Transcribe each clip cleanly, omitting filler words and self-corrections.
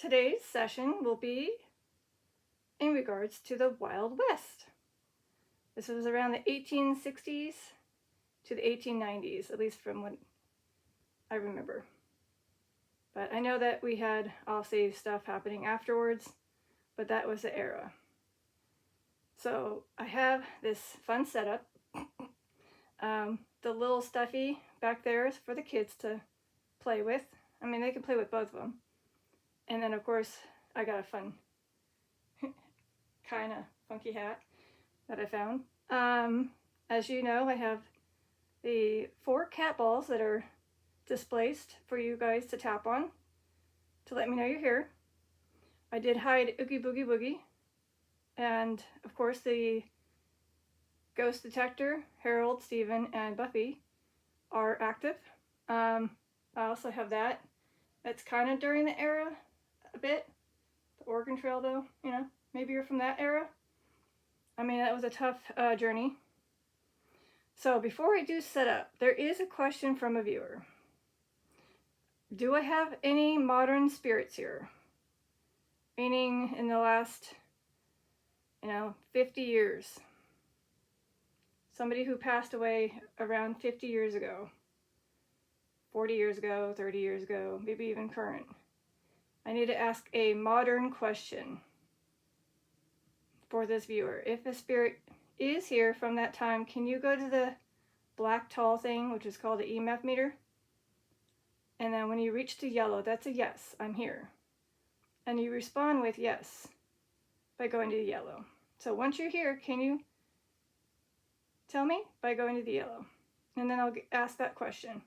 today's session will be in regards to the Wild West. This was around the 1860s to the 1890s, at least from what I remember. But I know that we had all-safe stuff happening afterwards, but that was the era. So I have this fun setup. The little stuffy back there is for the kids to play with. I mean, they can play with both of them. And then, of course, I got a fun, kind of funky hat that I found. As you know, I have the 4 cat balls that are displaced for you guys to tap on to let me know you're here. I did hide Oogie Boogie Boogie. And, of course, the ghost detector, Harold, Stephen, and Buffy are active. I also have that. That's kind of during the era a bit. The Oregon Trail, though, you know, maybe you're from that era. I mean, that was a tough journey. So before I do set up, there is a question from a viewer. Do I have any modern spirits here? Meaning in the last, 50 years. Somebody who passed away around 50 years ago. 40 years ago, 30 years ago, maybe even current. I need to ask a modern question for this viewer. If a spirit is here from that time, can you go to the black tall thing, which is called the EMF meter? And then when you reach to yellow, that's a yes, I'm here. And you respond with yes by going to the yellow. So once you're here, can you tell me by going to the yellow? And then I'll ask that question.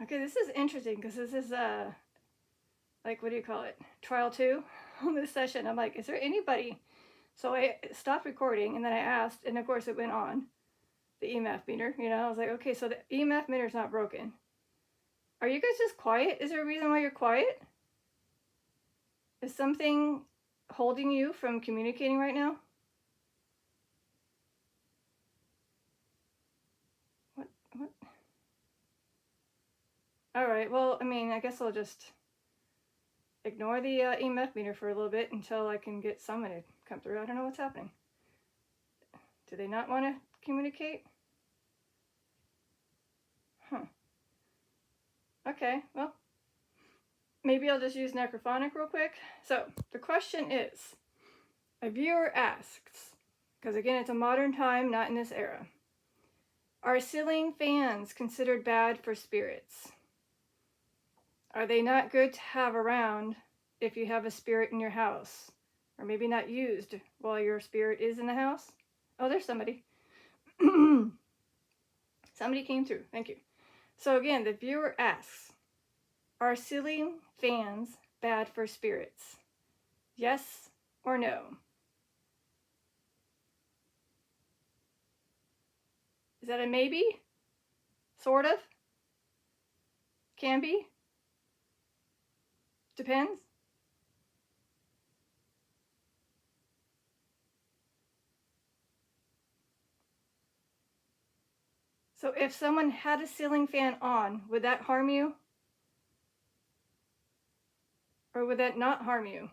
Okay, this is interesting because this is like, what do you call it? Trial 2 on this session. I'm like, is there anybody? So I stopped recording and then I asked, and of course it went on the EMF meter. I was like, okay, so the EMF meter is not broken. Are you guys just quiet? Is there a reason why you're quiet? Is something holding you from communicating right now? What? All right, well, I mean, I guess I'll just ignore the EMF meter for a little bit until I can get someone to come through. I don't know what's happening. Do they not want to communicate? Huh. Okay, well, maybe I'll just use necrophonic real quick. So the question is, a viewer asks, because again, it's a modern time, not in this era. Are ceiling fans considered bad for spirits? Are they not good to have around if you have a spirit in your house? Or maybe not used while your spirit is in the house? Oh, there's somebody. Somebody came through. Thank you. So again, the viewer asks, are ceiling fans bad for spirits? Yes or no? Is that a maybe? Sort of? Can be? Depends? So if someone had a ceiling fan on, would that harm you? Or would that not harm you?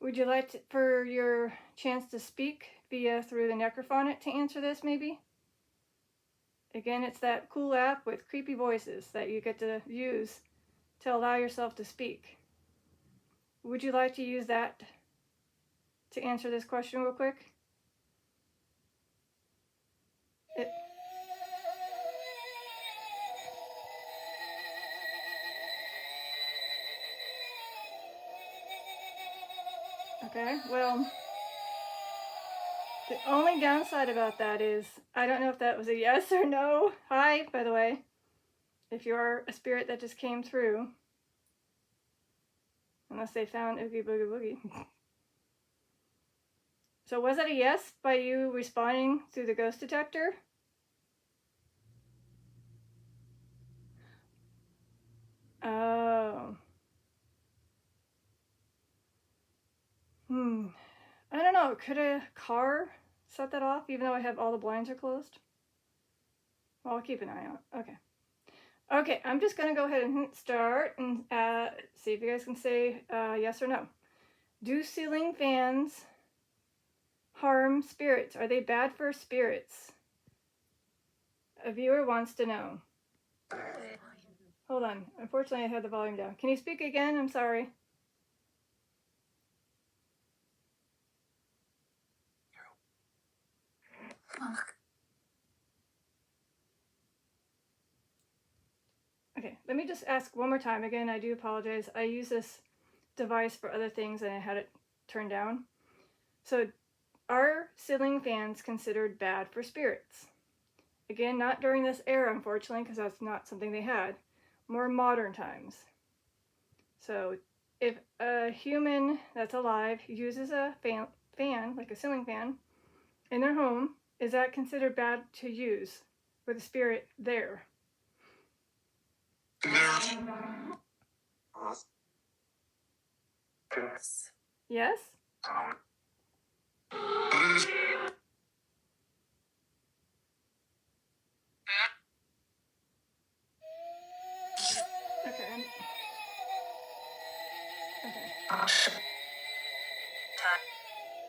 Would you like for your chance to speak through the necrophonic to answer this, maybe? Again, it's that cool app with creepy voices that you get to use to allow yourself to speak. Would you like to use that to answer this question real quick? Okay, well, the only downside about that is, I don't know if that was a yes or no. Hi, by the way, if you're a spirit that just came through. Unless they found Oogie Boogie Boogie. So was it a yes by you responding through the ghost detector? Oh. I don't know. Could a car set that off even though I have all the blinds are closed? Well, I'll keep an eye out. Okay. Okay, I'm just going to go ahead and hit start and see if you guys can say yes or no. Do ceiling fans harm spirits? Are they bad for spirits? A viewer wants to know. Hold on. Unfortunately, I had the volume down. Can you speak again? I'm sorry. Okay, let me just ask one more time. Again, I do apologize. I use this device for other things and I had it turned down. So, are ceiling fans considered bad for spirits? Again, not during this era, unfortunately, because that's not something they had. More modern times. So, if a human that's alive uses a fan, like a ceiling fan, in their home, is that considered bad to use with a spirit there? Yes? Okay.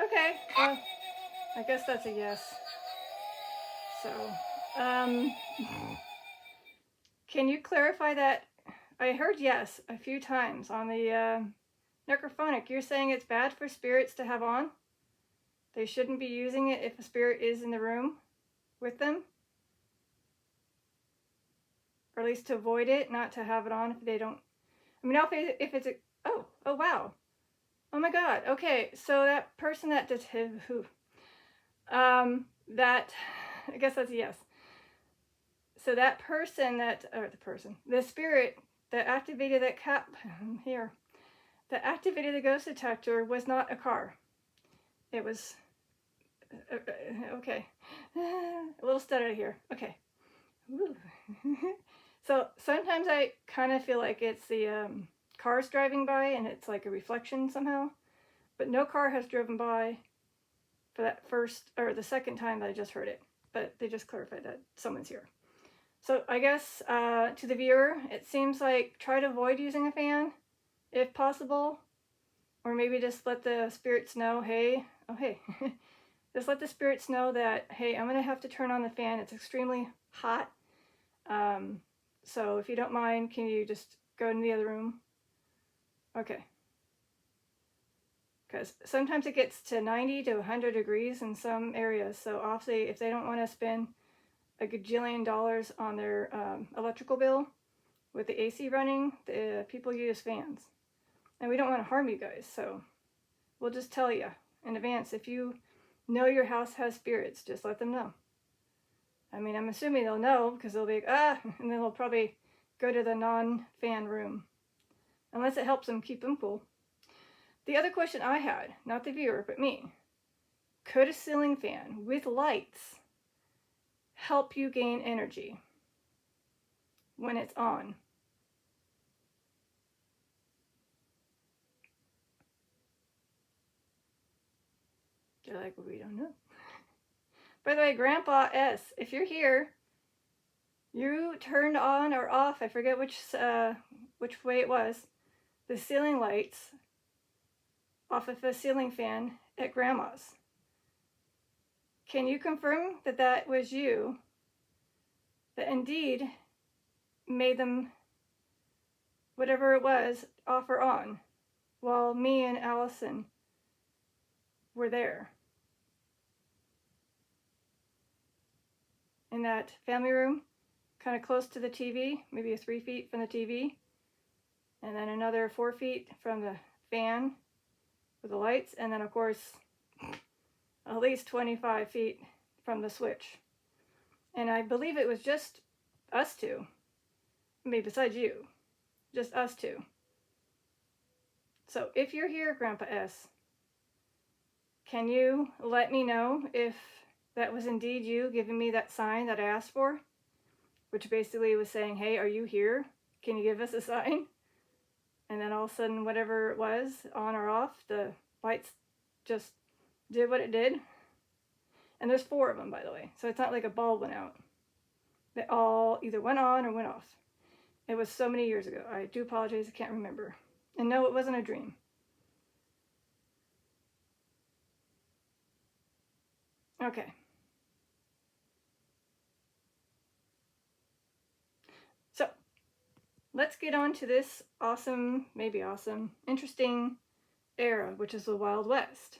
Okay. Well, I guess that's a yes. So, can you clarify that? I heard yes a few times on the necrophonic. You're saying it's bad for spirits to have on? They shouldn't be using it if a spirit is in the room with them? Or at least to avoid it, not to have it on if they don't. I mean, if it's a. Oh wow. Oh my god. Okay, so that person that did. That. I guess that's a yes. So that person that. Or the spirit that activated that that activated the ghost detector was not a car. It was. Okay. A little stutter here. Okay. So sometimes I kind of feel like it's the cars driving by and it's like a reflection somehow. But no car has driven by for that first or the second time that I just heard it. But they just clarified that someone's here. So I guess to the viewer, it seems like try to avoid using a fan if possible. Or maybe just let the spirits know, hey, just let the spirits know that, hey, I'm going to have to turn on the fan. It's extremely hot. So if you don't mind, can you just go in the other room? Okay. Because sometimes it gets to 90 to 100 degrees in some areas. So obviously, if they don't want to spend a gajillion dollars on their electrical bill with the AC running, the people use fans. And we don't want to harm you guys, so we'll just tell you in advance. If you know your house has spirits, just let them know. I mean, I'm assuming they'll know because they'll be like, and then they'll probably go to the non-fan room. Unless it helps them keep them cool. The other question I had, not the viewer, but me. Could a ceiling fan with lights help you gain energy when it's on? They're like, well, we don't know. By the way, Grandpa S, if you're here, you turned on or off, I forget which way it was, the ceiling lights off of a ceiling fan at Grandma's. Can you confirm that that was you that indeed made them, whatever it was, off or on while me and Allison were there? In that family room, kind of close to the TV, maybe 3 feet from the TV, and then another 4 feet from the fan with the lights, and then of course at least 25 feet from the switch. And I believe it was just us two, maybe besides you, just us two. So if you're here, Grandpa S, can you let me know if that was indeed you giving me that sign that I asked for? Which basically was saying, hey, are you here? Can you give us a sign? And then all of a sudden, whatever it was, on or off, the lights just did what it did. And there's 4 of them, by the way. So it's not like a bulb went out. They all either went on or went off. It was so many years ago. I do apologize, I can't remember. And no, it wasn't a dream. Okay. So, let's get on to this awesome, maybe awesome, interesting era, which is the Wild West.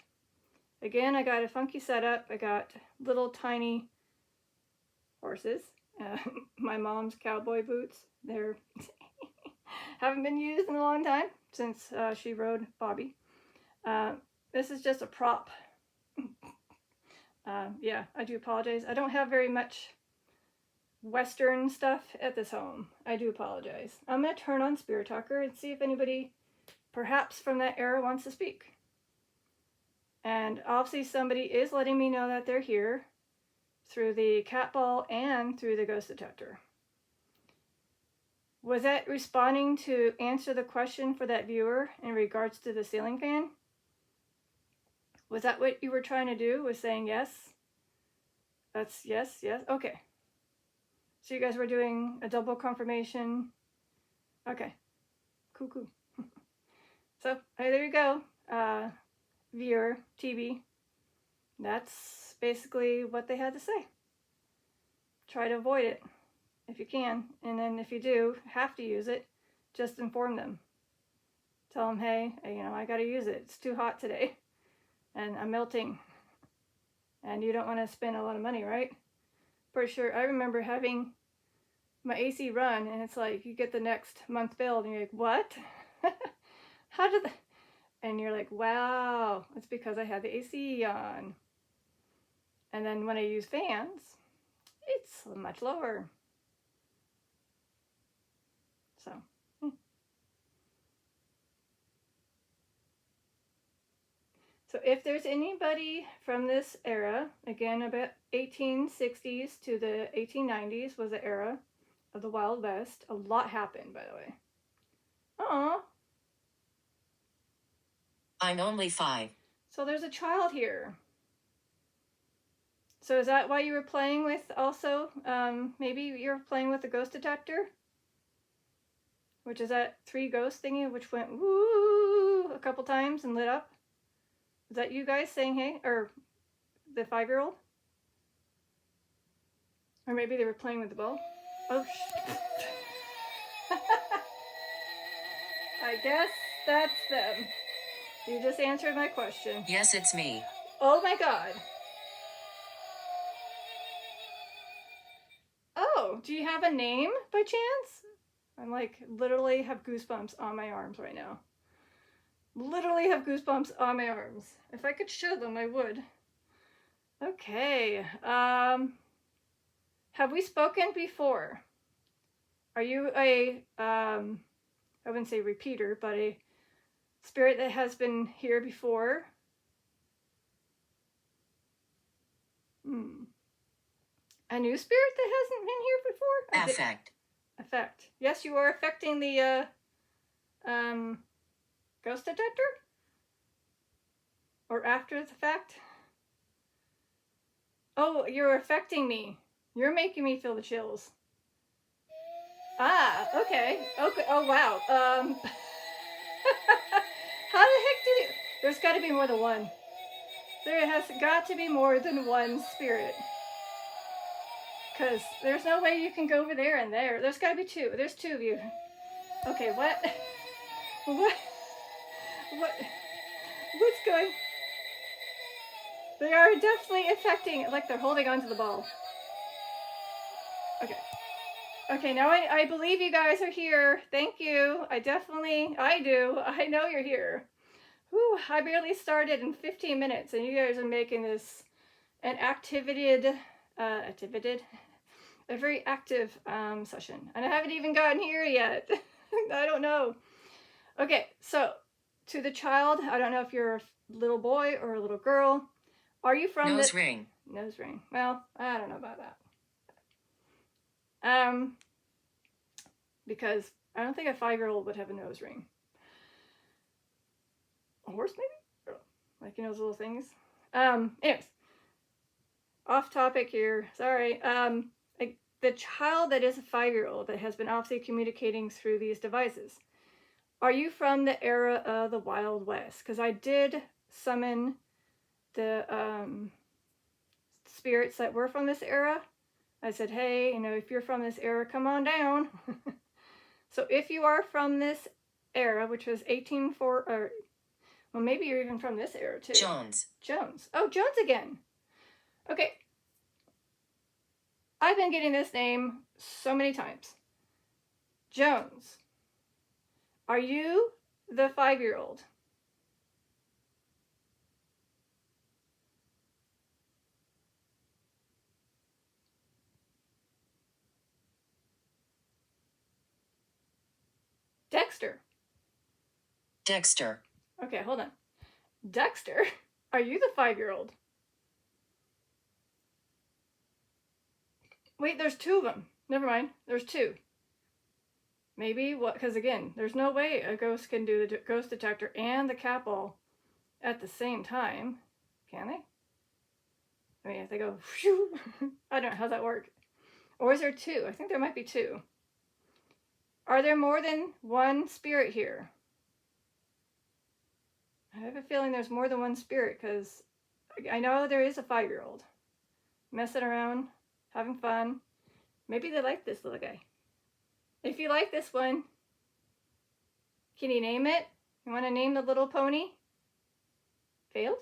Again, I got a funky setup. I got little tiny horses. My mom's cowboy boots. They're haven't been used in a long time since she rode Bobby. This is just a prop. Yeah, I do apologize. I don't have very much Western stuff at this home. I do apologize. I'm going to turn on Spirit Talker and see if anybody, perhaps from that era, wants to speak. And obviously somebody is letting me know that they're here through the cat ball and through the ghost detector. Was that responding to answer the question for that viewer in regards to the ceiling fan? Was that what you were trying to do? Was saying yes? That's yes, yes. Okay. So you guys were doing a double confirmation. Okay. Cool, cool. So, hey, there you go. Viewer, TV. That's basically what they had to say. Try to avoid it if you can. And then if you do have to use it, just inform them. Tell them, hey, I got to use it. It's too hot today. And I'm melting. And you don't want to spend a lot of money, right? Pretty sure I remember having my AC run, and it's like you get the next month bill, and you're like, what? How did that? And you're like, wow, it's because I had the AC on. And then when I use fans, it's much lower. So. So if there's anybody from this era, again, about 1860s to the 1890s was the era of the Wild West. A lot happened, by the way. Aw. I'm only 5. So there's a child here. So is that why you were playing with also, maybe you're playing with the ghost detector? Which is that 3 ghost thingy, which went woo a couple times and lit up? Is that you guys saying hey? Or the 5-year-old? Or maybe they were playing with the ball? Oh, I guess that's them. You just answered my question. Yes, it's me. Oh my god. Oh, do you have a name by chance? I'm like, literally have goosebumps on my arms right now. Literally have goosebumps on my arms. If I could show them, I would. Okay. Have we spoken before? Are you a, I wouldn't say repeater, but a spirit that has been here before? A new spirit that hasn't been here before? Affect. Effect. Yes, you are affecting the ghost detector? Or after the fact? Oh, you're affecting me. You're making me feel the chills. Ah, okay. Okay. Oh, wow. How the heck did it? There's got to be more than one. There has got to be more than one spirit. Because there's no way you can go over there and there. There's got to be 2. There's 2 of you. Okay, what? What? What's going? They are definitely affecting, like they're holding onto the ball. Okay. Okay, now I believe you guys are here. Thank you. I do. I know you're here. Whew, I barely started in 15 minutes, and you guys are making this an a very active session. And I haven't even gotten here yet. I don't know. Okay, so to the child, I don't know if you're a little boy or a little girl. Are you from Nose ring. Nose ring. Well, I don't know about that. Because I don't think a 5-year-old would have a nose ring. A horse, maybe? Like, those little things. Anyways, off topic here. Sorry. The child that is a 5-year-old that has been obviously communicating through these devices. Are you from the era of the Wild West? Because I did summon the spirits that were from this era. I said, hey, if you're from this era, come on down. So if you are from this era, which was 1840, or well, maybe you're even from this era too. Jones. Oh, Jones again. Okay. I've been getting this name so many times. Jones. Are you the 5-year-old? Dexter. Okay, hold on. Dexter, are you the 5-year-old? Wait, there's 2 of them. Never mind, there's 2. Maybe, because again, there's no way a ghost can do the ghost detector and the cat ball at the same time. Can they? I mean, if they go, whew, I don't know, how's that work? Or is there 2? I think there might be 2. Are there more than one spirit here? I have a feeling there's more than one spirit, because I know there is a 5-year-old. Messing around, having fun. Maybe they like this little guy. If you like this one, can you name it? You want to name the little pony? Failed?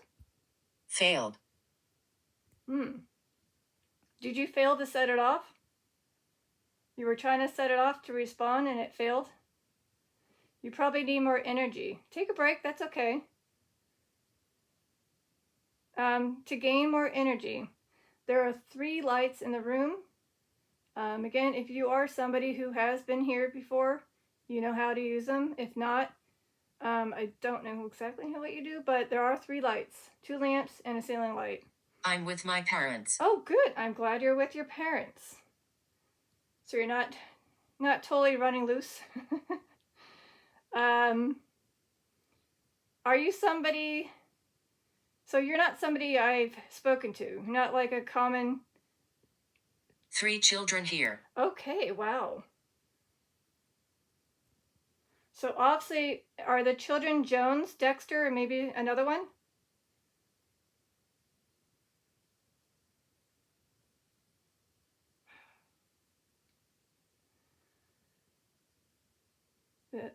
Did you fail to set it off? You were trying to set it off to respawn and it failed? You probably need more energy. Take a break, that's okay. To gain more energy, there are 3 lights in the room. Again, if you are somebody who has been here before, you know how to use them. If not, I don't know exactly what you do, but there are 3 lights, 2 lamps and a ceiling light. I'm with my parents. Oh, good. I'm glad you're with your parents. So you're not totally running loose. Are you somebody... So you're not somebody I've spoken to. You're not like a common... 3 children here. Okay, wow. So obviously, are the children Jones, Dexter, or maybe another one?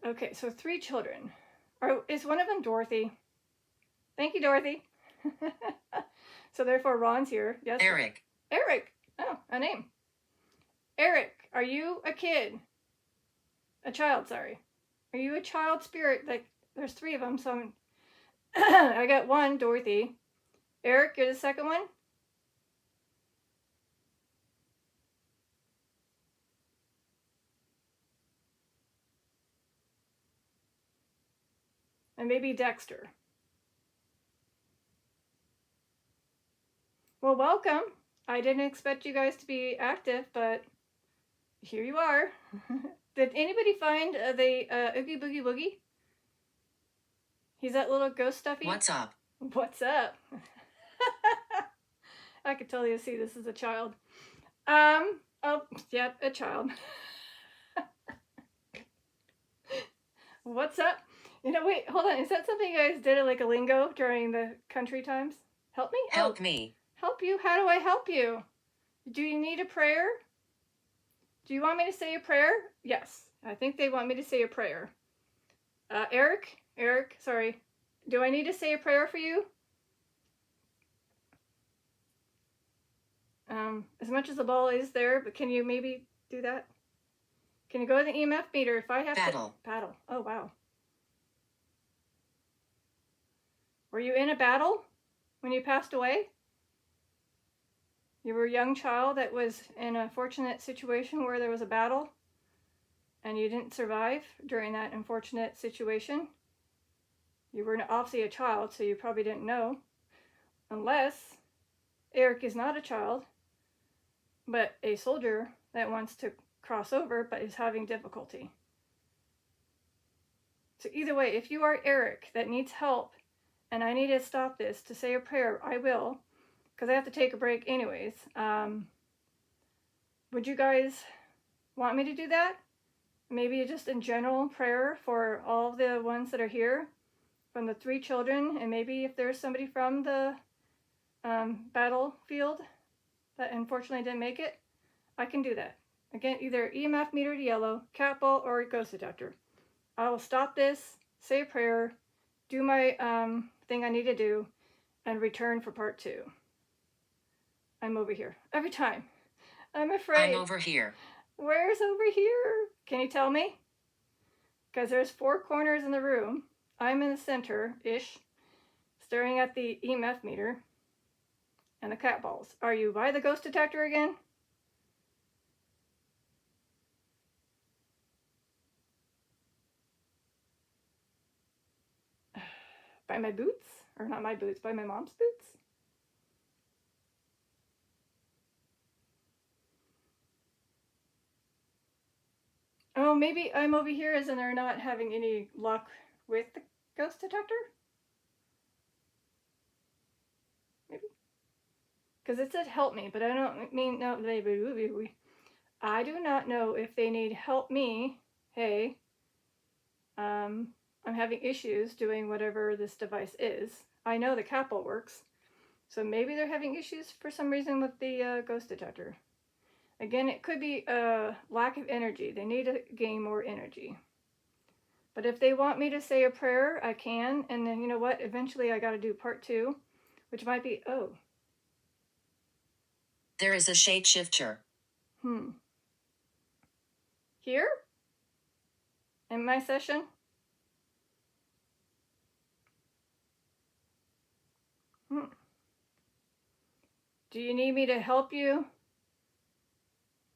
Okay, so 3 children. Is one of them Dorothy? Thank you, Dorothy. So therefore, Ron's here. Yes. Eric. Oh, a name. Eric, are you a kid? A child, sorry. Are you a child spirit? Like, there's 3 of them, so I got 1, Dorothy. Eric, you're the second one? And maybe Dexter. Well, welcome. I didn't expect you guys to be active, but here you are. Did anybody find the Oogie Boogie Woogie? He's that little ghost stuffy. What's up? I could totally see this as a child. Oh, yep, a child. What's up? Wait, hold on. Is that something you guys did like a lingo during the country times? Help me? Help me. Help you? How do I help you? Do you need a prayer? Do you want me to say a prayer? Yes, I think they want me to say a prayer. Eric, sorry. Do I need to say a prayer for you? As much as the ball is there, but can you maybe do that? Can you go to the EMF meter if I have Battle. to... Battle. Oh, wow. Were you in a battle when you passed away? You were a young child that was in a fortunate situation where there was a battle and you didn't survive during that unfortunate situation? You were obviously a child, so you probably didn't know. Unless Eric is not a child, but a soldier that wants to cross over but is having difficulty. So either way, if you are Eric that needs help and I need to stop this to say a prayer, I will, because I have to take a break anyways. Would you guys want me to do that? Maybe just in general prayer for all the ones that are here from the 3 children, and maybe if there's somebody from the battlefield that unfortunately didn't make it, I can do that. Again, either EMF meter to yellow, cat ball, or ghost detector. I will stop this, say a prayer, do my thing I need to do, and return for part 2. I'm over here. Every time. I'm afraid. I'm over here. Where's over here? Can you tell me? Because there's 4 corners in the room. I'm in the center-ish, staring at the EMF meter and the cat balls. Are you by the ghost detector again? By my boots? Or not my boots, by my mom's boots? Oh, maybe I'm over here as in they're not having any luck with the ghost detector? Maybe. Because it said help me, but I don't mean, no, I do not know if they need help me. Hey, I'm having issues doing whatever this device is. I know the capsule works. So maybe they're having issues for some reason with the ghost detector. Again, it could be a lack of energy. They need to gain more energy. But if they want me to say a prayer, I can. And then, you know what? Eventually I got to do part 2, which might be, oh. There is a shapeshifter. Here? In my session? Do you need me to help you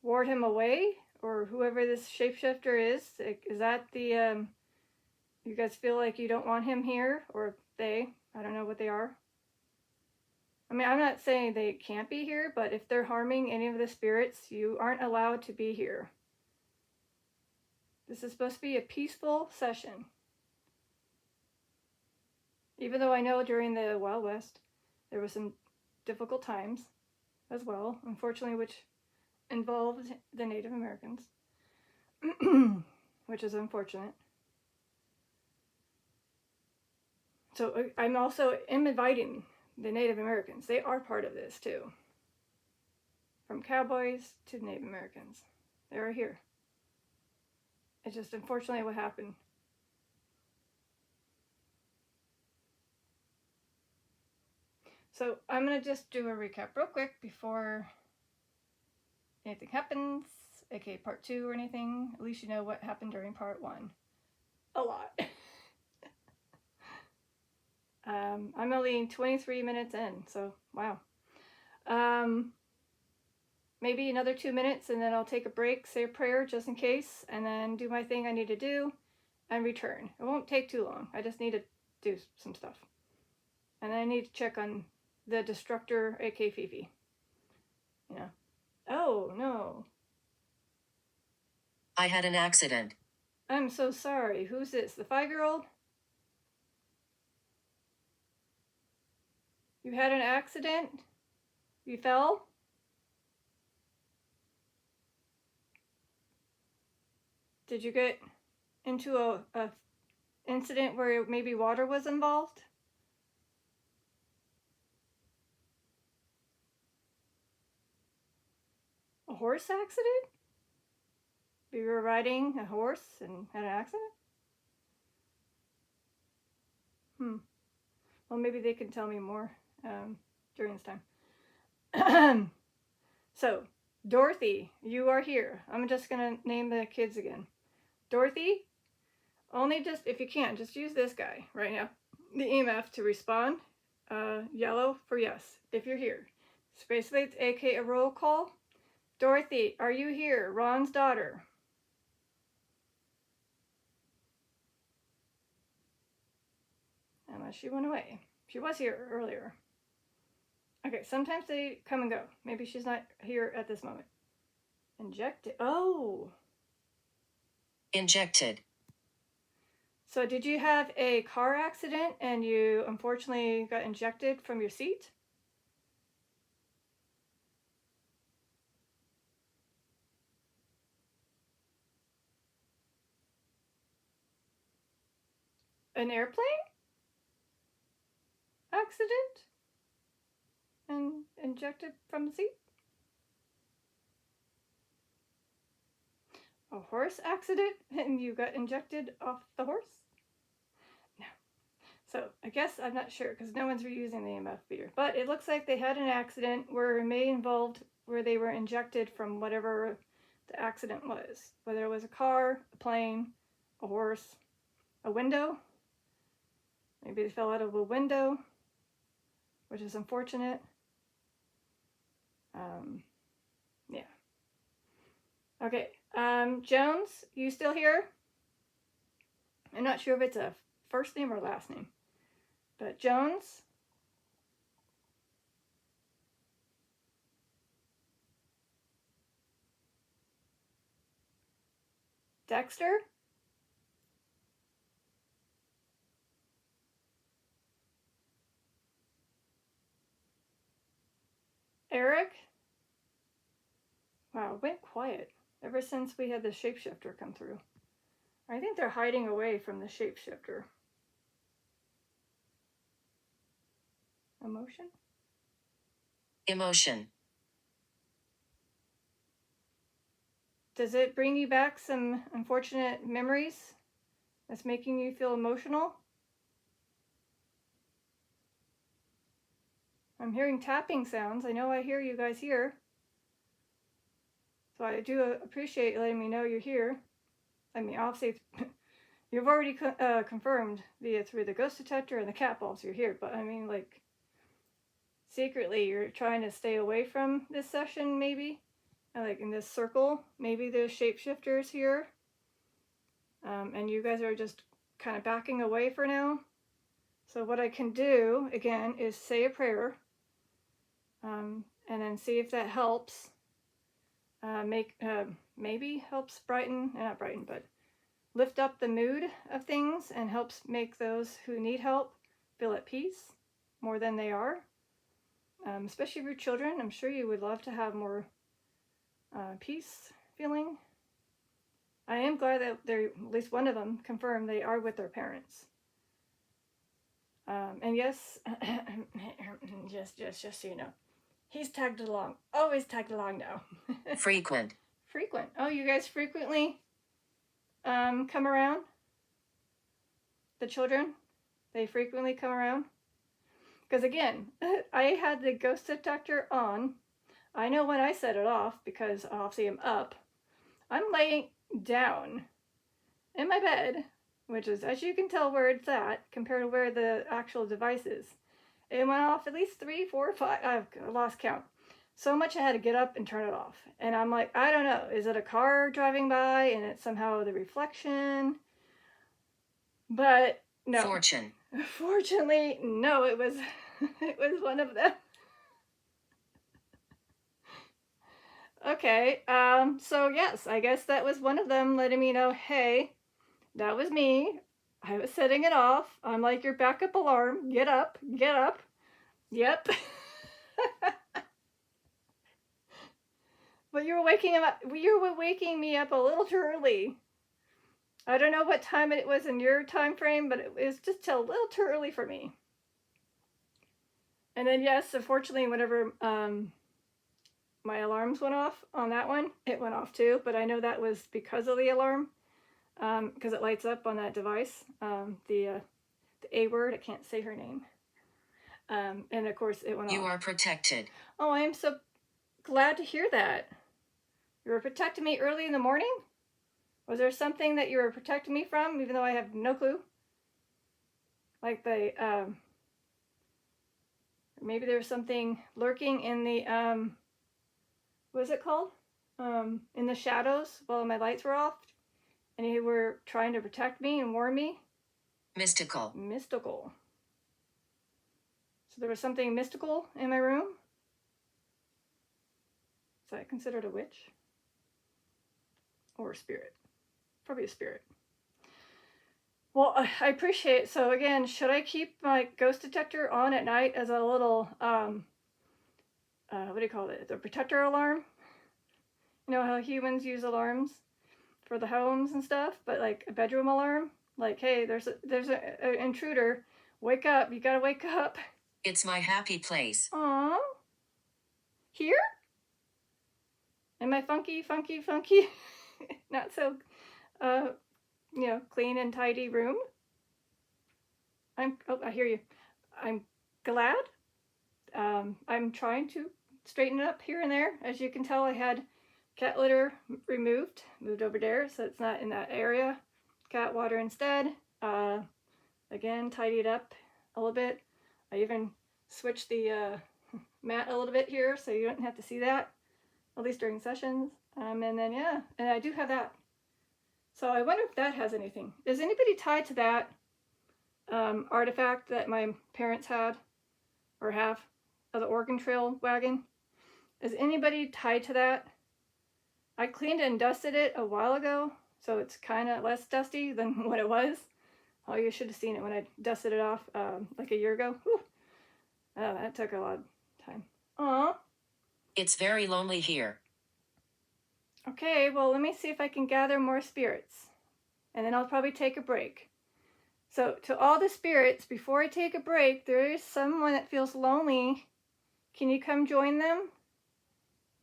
ward him away? Or whoever this shapeshifter is? Is that the, you guys feel like you don't want him here? Or they? I don't know what they are. I mean, I'm not saying they can't be here, but if they're harming any of the spirits, you aren't allowed to be here. This is supposed to be a peaceful session. Even though I know during the Wild West, there was some difficult times as well, unfortunately, which involved the Native Americans, which is unfortunate. So I'm also inviting the Native Americans. They are part of this too. From cowboys to Native Americans. They are here. It's just unfortunately what happened. So I'm going to just do a recap real quick before anything happens, aka part 2 or anything. At least you know what happened during part 1. A lot. I'm only 23 minutes in, so wow. Maybe another 2 minutes and then I'll take a break, say a prayer just in case, and then do my thing I need to do and return. It won't take too long. I just need to do some stuff. And I need to check on the destructor, aka Fifi. You know. Oh, no. I had an accident. I'm so sorry. Who's this? The 5-year-old? You had an accident? You fell? Did you get into a incident where maybe water was involved? A horse accident? You were riding a horse and had an accident? Well, maybe they can tell me more during this time. So, Dorothy, you are here. I'm just going to name the kids again. Dorothy, only just, if you can, just use this guy right now. The EMF to respond. Yellow for yes, if you're here. So basically, it's aka a roll call. Dorothy, are you here? Ron's daughter. She went away. She was here earlier. Okay, sometimes they come and go. Maybe she's not here at this moment. Injected. Oh. Injected. So did you have a car accident and you unfortunately got injected from your seat? An airplane accident and injected from the seat? A horse accident and you got injected off the horse? No. So I guess I'm not sure because no one's reusing the EMF meter. But it looks like they had an accident where it may involved where they were injected from whatever the accident was. Whether it was a car, a plane, a horse, a window. Maybe they fell out of a window, which is unfortunate. Yeah. Okay. Jones, you still here? I'm not sure if it's a first name or last name. But Jones? Dexter? Eric? Wow, it went quiet ever since we had the shapeshifter come through. I think they're hiding away from the shapeshifter. Emotion? Emotion. Does it bring you back some unfortunate memories that's making you feel emotional? I'm hearing tapping sounds. I know I hear you guys here. So I do appreciate letting me know you're here. I mean, obviously, you've already confirmed through the ghost detector and the cat balls you're here. But I mean, like, secretly you're trying to stay away from this session, maybe? Like in this circle, maybe there's shapeshifters here. And you guys are just kind of backing away for now. So what I can do, again, is say a prayer. And then see if that helps. Maybe helps brighten, not brighten, but lift up the mood of things and helps make those who need help feel at peace more than they are. Especially if you're children, I'm sure you would love to have more peace feeling. I am glad that they're, at least one of them confirmed they are with their parents. And yes, just so you know, he's tagged along. Always tagged along now. Frequent. Frequent. Oh, you guys frequently come around? The children? They frequently come around? Because again, I had the ghost detector on. I know when I set it off because obviously I'm up. I'm laying down in my bed, which is, as you can tell where it's at compared to where the actual device is. It went off at least 3, 4, 5. I've lost count. So much I had to get up and turn it off. And I'm like, I don't know. Is it a car driving by and it's somehow the reflection? But no. Fortunately, no, it was it was one of them. Okay, so yes, I guess that was one of them letting me know, hey, that was me. I was setting it off. I'm like your backup alarm. Get up, get up. Yep. But you were waking him up. You were waking me up a little too early. I don't know what time it was in your time frame, but it was just a little too early for me. And then yes, unfortunately, whenever my alarms went off on that one, it went off too. But I know that was because of the alarm, because it lights up on that device. The A word, I can't say her name. And of course, it went off. You are protected. Oh, I am so glad to hear that. You were protecting me early in the morning? Was there something that you were protecting me from, even though I have no clue? Like maybe there was something lurking in the, what is it called? In the shadows while my lights were off. And you were trying to protect me and warn me? Mystical. Mystical. So there was something mystical in my room. Is that considered a witch? Or a spirit? Probably a spirit. Well, I appreciate it. So again, should I keep my ghost detector on at night as a little, what do you call it? The protector alarm? You know how humans use alarms for the homes and stuff, but like a bedroom alarm? Like, hey, there's an intruder. Wake up. You gotta wake up. It's my happy place. Aww. Here? In my funky, not so, clean and tidy room? I hear you. I'm glad. I'm trying to straighten it up here and there. As you can tell, I had cat litter moved over there, so it's not in that area. Cat water instead. Again, tidied up a little bit. I even switched the mat a little bit here, so you don't have to see that, at least during sessions. And then, yeah, and I do have that. So I wonder if that has anything. Is anybody tied to that artifact that my parents had or have of the Oregon Trail wagon? Is anybody tied to that? I cleaned and dusted it a while ago, so it's kind of less dusty than what it was. Oh, you should have seen it when I dusted it off like a year ago. Whew. Oh, that took a lot of time. Aw. It's very lonely here. Okay, well, let me see if I can gather more spirits. And then I'll probably take a break. So, to all the spirits, before I take a break, there is someone that feels lonely. Can you come join them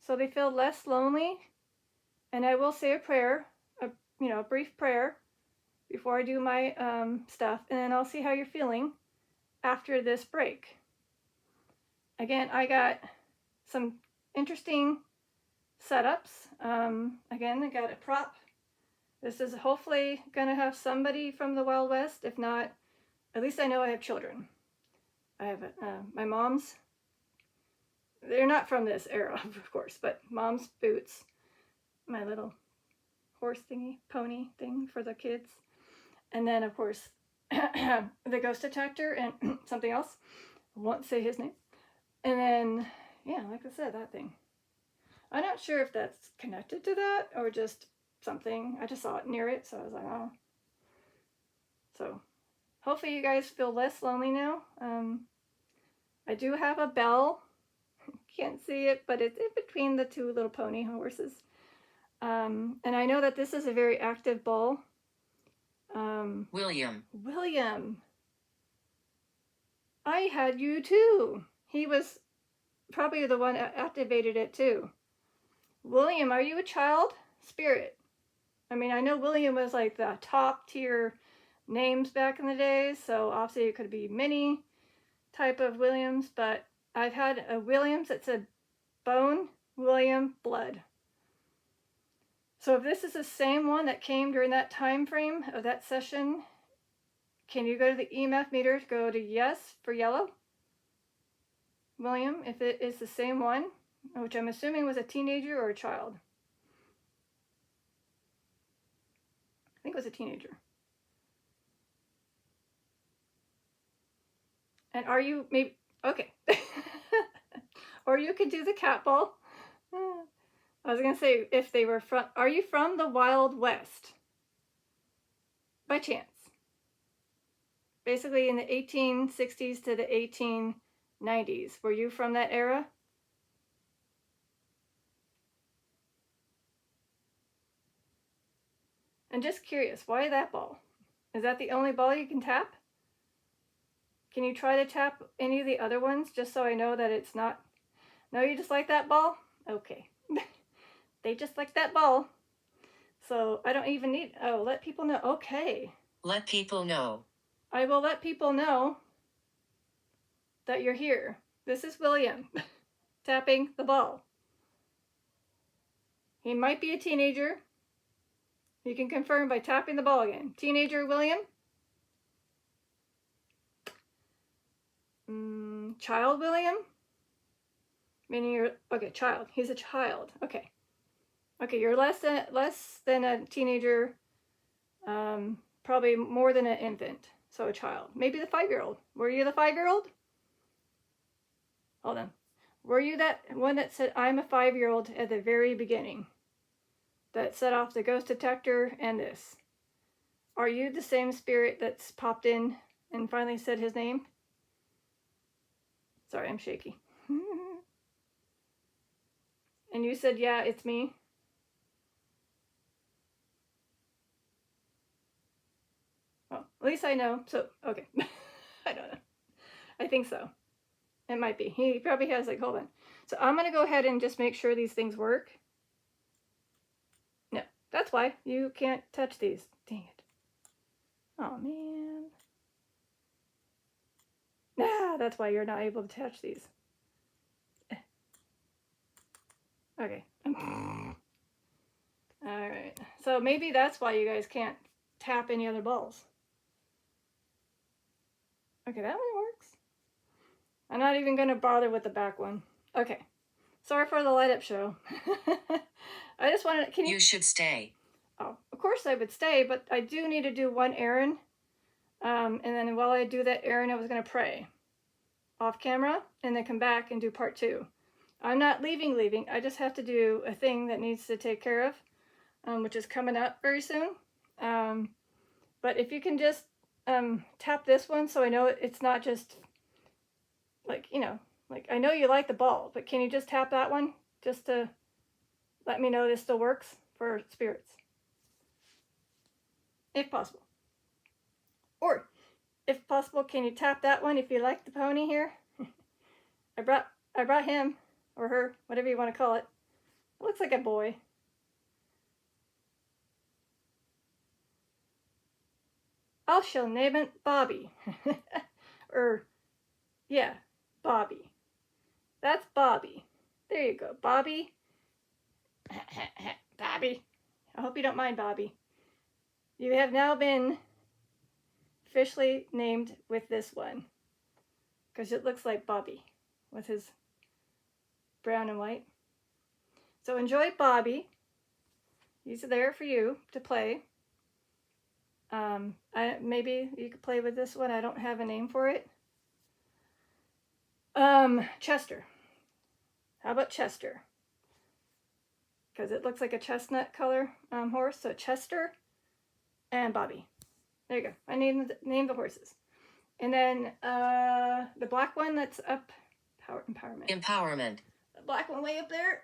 so they feel less lonely? And I will say a prayer, a brief prayer before I do my stuff, and then I'll see how you're feeling after this break. Again, I got some interesting setups. Again, I got a prop. This is hopefully gonna have somebody from the Wild West. If not, at least I know I have children. I have my mom's. They're not from this era, of course, but mom's boots. My little horse thingy, pony thing for the kids. And then, of course, the ghost detector and something else. I won't say his name. And then, yeah, like I said, that thing. I'm not sure if that's connected to that or just something. I just saw it near it, so I was like, oh. So, hopefully you guys feel less lonely now. I do have a bell. Can't see it, but it's in between the two little pony horses. And I know that this is a very active ball. William. I had you too. He was probably the one that activated it too. William, are you a child? Spirit. I mean, I know William was like the top tier names back in the day, so obviously it could be many type of Williams, but I've had a Williams that said Bone, William, Blood. So if this is the same one that came during that time frame of that session, can you go to the EMF meter to go to yes for yellow? William, if it is the same one, which I'm assuming was a teenager or a child. I think it was a teenager. And are you maybe, okay. Or you could do the cat ball. I was going to say if they were from, are you from the Wild West? By chance. Basically in the 1860s to the 1890s. Were you from that era? I'm just curious, why that ball? Is that the only ball you can tap? Can you try to tap any of the other ones just so I know that it's not... No, you just like that ball? Okay. They just like that ball. So I don't even need... Oh, let people know. Okay. Let people know. I will let people know that you're here. This is William tapping the ball. He might be a teenager. You can confirm by tapping the ball again. Teenager William? Child William? Meaning you're... Okay, child. He's a child. Okay. Okay, you're less than a teenager. Probably more than an infant. So a child. Maybe the 5-year-old. Were you the 5-year-old? Hold on. Were you that one that said, I'm a 5-year-old at the very beginning? That set off the ghost detector and this. Are you the same spirit that's popped in and finally said his name? Sorry, I'm shaky. And you said, yeah, it's me. Well, at least I know. So, okay. I don't know. I think so. It might be. He probably has, like, hold on. So I'm going to go ahead and just make sure these things work. No, that's why you can't touch these. Dang it. Oh, man. Nah, that's why you're not able to touch these. Okay. Alright. So maybe that's why you guys can't tap any other balls. Okay, that one works. I'm not even going to bother with the back one. Okay. Sorry for the light up show. I just wanted to, You should stay. Oh, of course I would stay, but I do need to do one errand. And then while I do that errand, I was going to pray off camera and then come back and do part 2. I'm not leaving. I just have to do a thing that needs to take care of, which is coming up very soon. But if you can just tap this one so I know it's not just like, like I know you like the ball, but can you just tap that one just to let me know this still works for spirits? If possible. Or, if possible, can you tap that one if you like the pony here? I brought him, or her, whatever you want to call it. It looks like a boy. I shall name it Bobby. Yeah, Bobby. That's Bobby. There you go, Bobby. Bobby. I hope you don't mind, Bobby. You have now been officially named with this one. Because it looks like Bobby with his brown and white. So enjoy Bobby. He's there for you to play. Maybe you could play with this one. I don't have a name for it. Chester. How about Chester? Because it looks like a chestnut color horse. So Chester and Bobby. There you go. I named the horses. And then the black one that's up, empowerment. The black one way up there.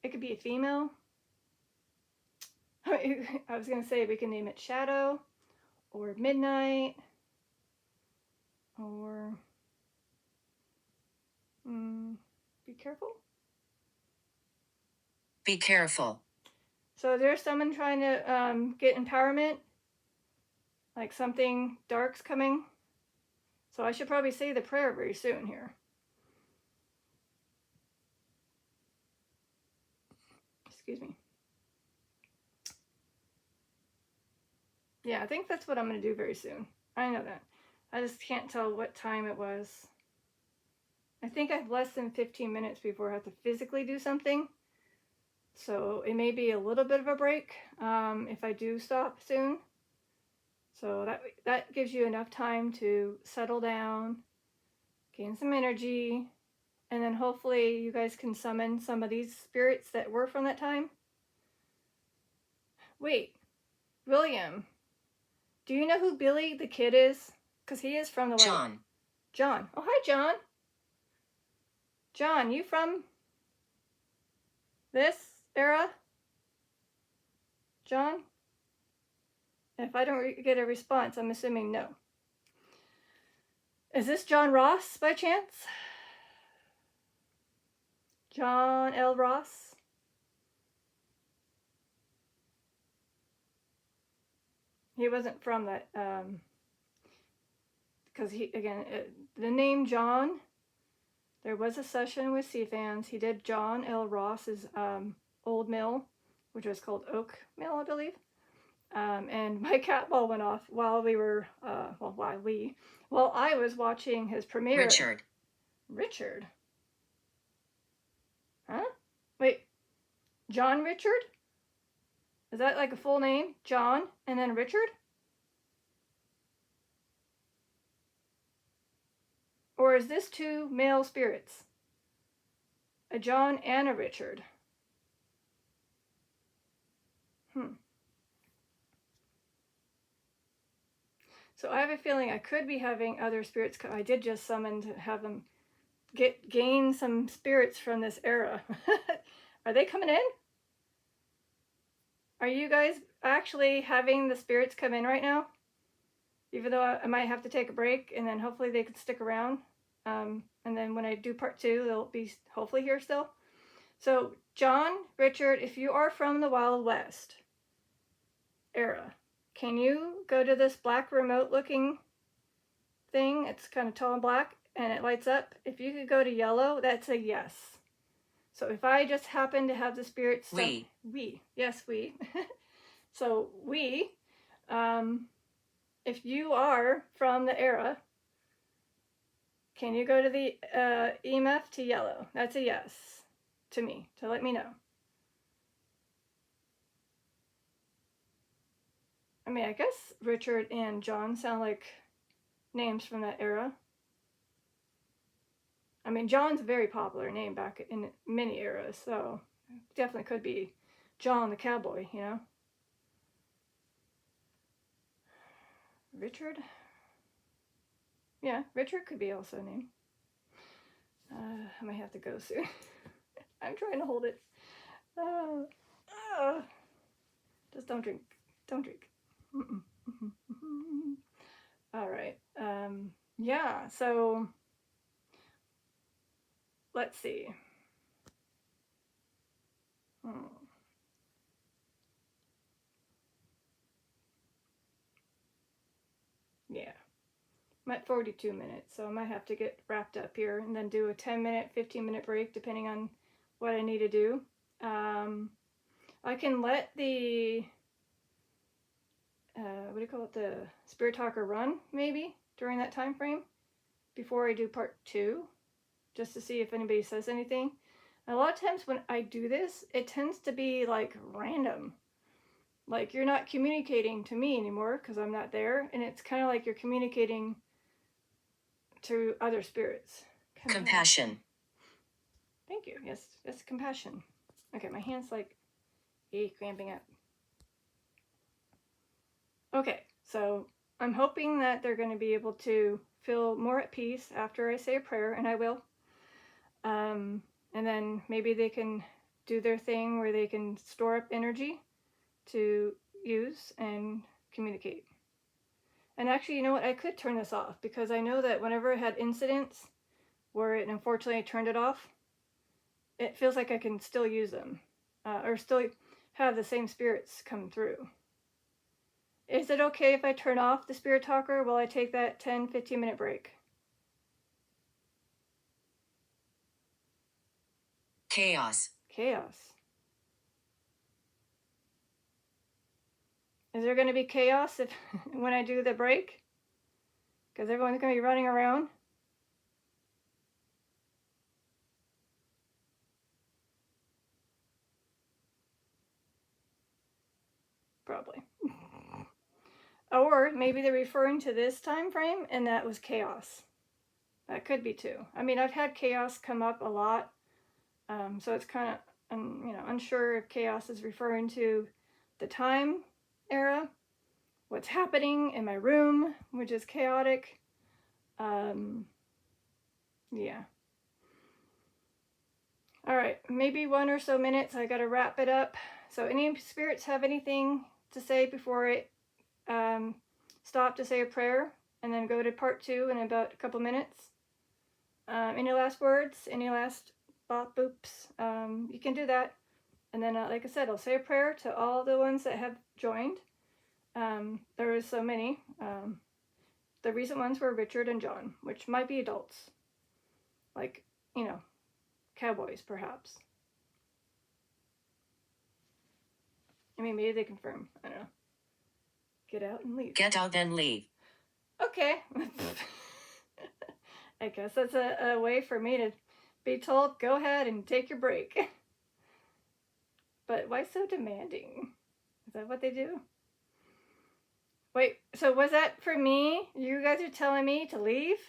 It could be a female. I was going to say we can name it Shadow or Midnight or be careful. Be careful. So there's someone trying to get empowerment, like something dark's coming. So I should probably say the prayer very soon here. Excuse me. Yeah, I think that's what I'm going to do very soon. I know that. I just can't tell what time it was. I think I have less than 15 minutes before I have to physically do something. So it may be a little bit of a break if I do stop soon. So that gives you enough time to settle down, gain some energy, and then hopefully you guys can summon some of these spirits that were from that time. Wait, William, do you know who Billy the Kid is? Because he is from the John. John. Oh, hi, John. John, you from this era? John? If I don't get a response, I'm assuming no. Is this John Ross by chance? John L. Ross? He wasn't from that, because the name John, there was a session with Sea Fans. He did John L. Ross's old mill, which was called Oak Mill, I believe. And my cat ball went off while we were, while I was watching his premiere. Richard? Huh? Wait, John Richard? Is that like a full name? John and then Richard? Or is this two male spirits? A John and a Richard. So I have a feeling I could be having other spirits. I did just summon to have them gain some spirits from this era. Are they coming in? Are you guys actually having the spirits come in right now? Even though I might have to take a break, and then hopefully they can stick around. And then when I do part 2, they'll be hopefully here still. So John, Richard, if you are from the Wild West era, can you go to this black remote looking thing? It's kind of tall and black and it lights up. If you could go to yellow, that's a yes. So if I just happen to have the spirit stuff, yes, we. So we, if you are from the era, can you go to the EMF to yellow? That's a yes to me, to let me know. I mean, I guess Richard and John sound like names from that era. I mean, John's a very popular name back in many eras, so definitely could be John the cowboy, you know? Richard? Yeah, Richard could be also a name. I might have to go soon. I'm trying to hold it. Just don't drink. Don't drink. All right. Yeah, so let's see. Yeah. I'm at 42 minutes, so I might have to get wrapped up here and then do a 10-minute, 15-minute break depending on what I need to do. I can let the what do you call it, the spirit talker run maybe during that time frame before I do part 2, just to see if anybody says anything. And a lot of times when I do this, it tends to be like random, like you're not communicating to me anymore because I'm not there, and it's kind of like you're communicating to other spirits. Compassion. Thank you. Yes, that's compassion. Okay, my hand's like cramping up. Okay, so I'm hoping that they're going to be able to feel more at peace after I say a prayer, and I will. And then maybe they can do their thing where they can store up energy to use and communicate. And actually, you know what? I could turn this off because I know that whenever I had incidents where it unfortunately turned it off, it feels like I can still use them or still have the same spirits come through. Is it okay if I turn off the spirit talker while I take that 10-15 minute break? Chaos. Chaos. Is there going to be chaos if when I do the break? Because everyone's going to be running around. Probably. Or maybe they're referring to this time frame and that was chaos. That could be too. I mean, I've had chaos come up a lot. So it's kind of, unsure if chaos is referring to the time era, what's happening in my room, which is chaotic. Yeah. All right, maybe 1 or so minutes. I got to wrap it up. So any spirits have anything to say before I stop to say a prayer and then go to part 2 in about a couple minutes? Any last words? Any last bop boops? You can do that. And then, like I said, I'll say a prayer to all the ones that have joined. There is so many. The recent ones were Richard and John, which might be adults. Like, cowboys, perhaps. I mean, maybe they confirm. I don't know. Get out and leave. Get out then leave. Okay. I guess that's a way for me to be told, go ahead and take your break. But why so demanding? Is that what they do? Wait, so was that for me? You guys are telling me to leave?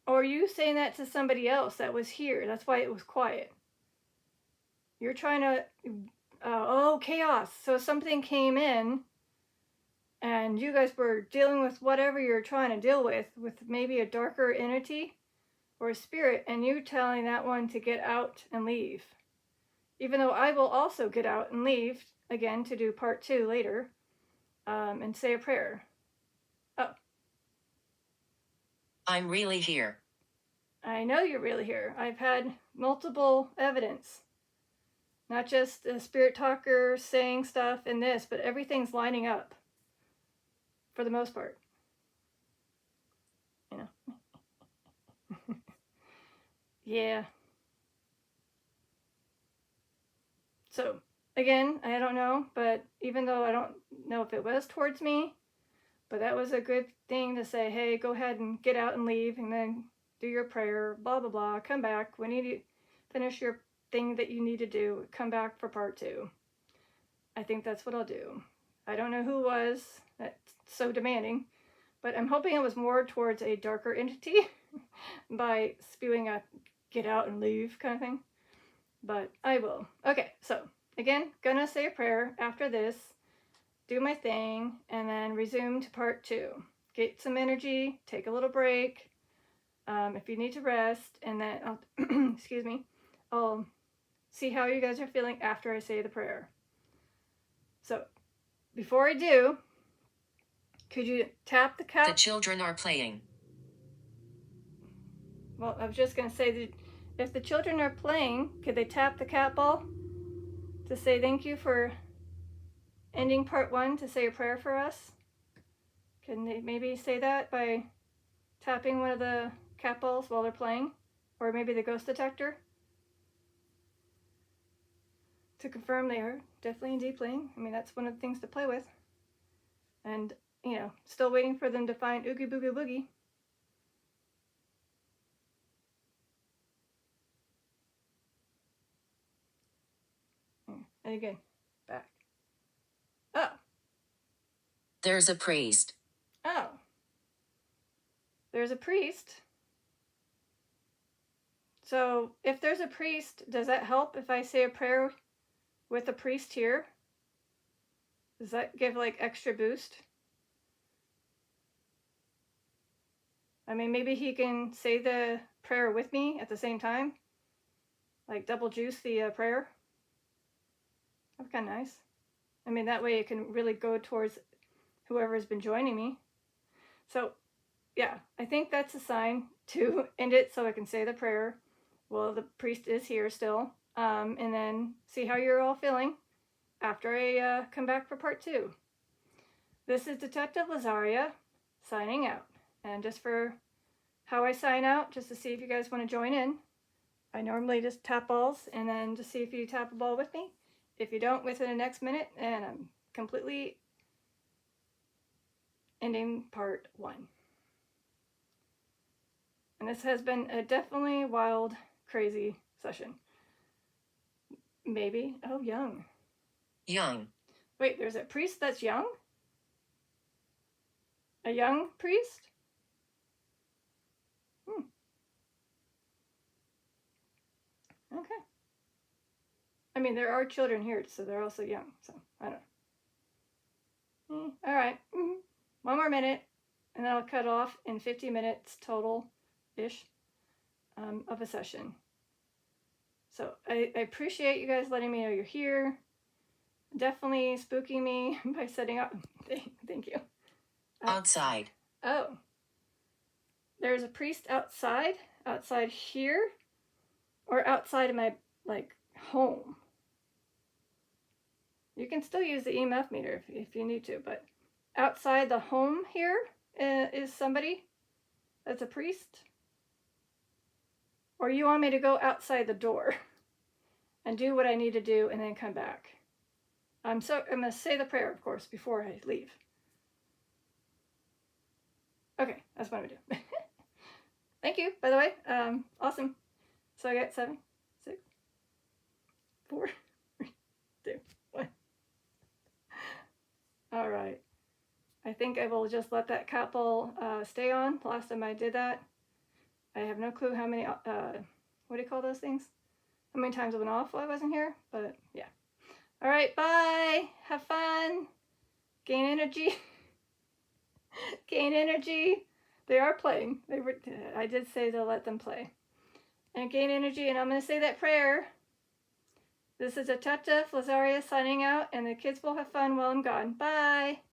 Or you saying that to somebody else that was here. That's why it was quiet. You're trying to, chaos. So something came in and you guys were dealing with whatever you're trying to deal with maybe a darker entity or a spirit, and you telling that one to get out and leave. Even though I will also get out and leave again to do part 2 later, and say a prayer. Oh. I'm really here. I know you're really here. I've had multiple evidence. Not just a spirit talker saying stuff in this, but everything's lining up. For the most part. You know. Yeah. So, again, I don't know, but even though I don't know if it was towards me, but that was a good thing to say, hey, go ahead and get out and leave, and then do your prayer, blah, blah, blah, come back. When you finish your thing that you need to do, come back for part 2. I think that's what I'll do. I don't know who was that's so demanding, but I'm hoping it was more towards a darker entity by spewing a get out and leave kind of thing. But I will. Okay, so again, gonna say a prayer after this, do my thing, and then resume to part 2. Get some energy, take a little break, if you need to rest, and then I'll, excuse me, I'll see how you guys are feeling after I say the prayer. So, before I do, could you tap the cat? The children are playing. Well, I was just going to say that if the children are playing, could they tap the cat ball to say thank you for ending part 1, to say a prayer for us? Can they maybe say that by tapping one of the cat balls while they're playing? Or maybe the ghost detector? To confirm they are definitely indeed playing. I mean, that's one of the things to play with. And, still waiting for them to find Oogie Boogie Boogie. And again, back. Oh. There's a priest. Oh. There's a priest. So if there's a priest, does that help if I say a prayer with a priest here? Does that give like extra boost? I mean, maybe he can say the prayer with me at the same time. Like double juice the prayer. That's kind of nice. I mean, that way it can really go towards whoever's been joining me. So, yeah, I think that's a sign to end it so I can say the prayer. Well, the priest is here still. And then see how you're all feeling after I come back for part 2. This is Detective Lazaria signing out. And just for how I sign out, just to see if you guys want to join in, I normally just tap balls and then just see if you tap a ball with me. If you don't within the next minute, and I'm completely ending part 1. And this has been a definitely wild, crazy session. Maybe. Oh, young. Young. Wait, there's a priest that's young? A young priest? Okay. I mean, there are children here, so they're also young, so I don't know. All right. One more minute, and then I'll cut off in 50 minutes total-ish of a session. So I appreciate you guys letting me know you're here. Definitely spooking me by setting up. Thank you. Outside. Oh. There's a priest outside here, or outside of my, home. You can still use the EMF meter if you need to, but outside the home here is somebody that's a priest? Or you want me to go outside the door and do what I need to do and then come back? I'm going to say the prayer, of course, before I leave. Okay, that's what I'm going to do. Thank you, by the way. Awesome. So I got 7, 6, 4, 3, 2, 1. All right. I think I will just let that cat ball stay on. Last time I did that, I have no clue how many, what do you call those things? How many times I went off while I wasn't here, but yeah. All right, bye. Have fun. Gain energy. Gain energy. They are playing. I did say to let them play. And gain energy, and I'm going to say that prayer. This is Atata Flazaria signing out, and the kids will have fun while I'm gone. Bye.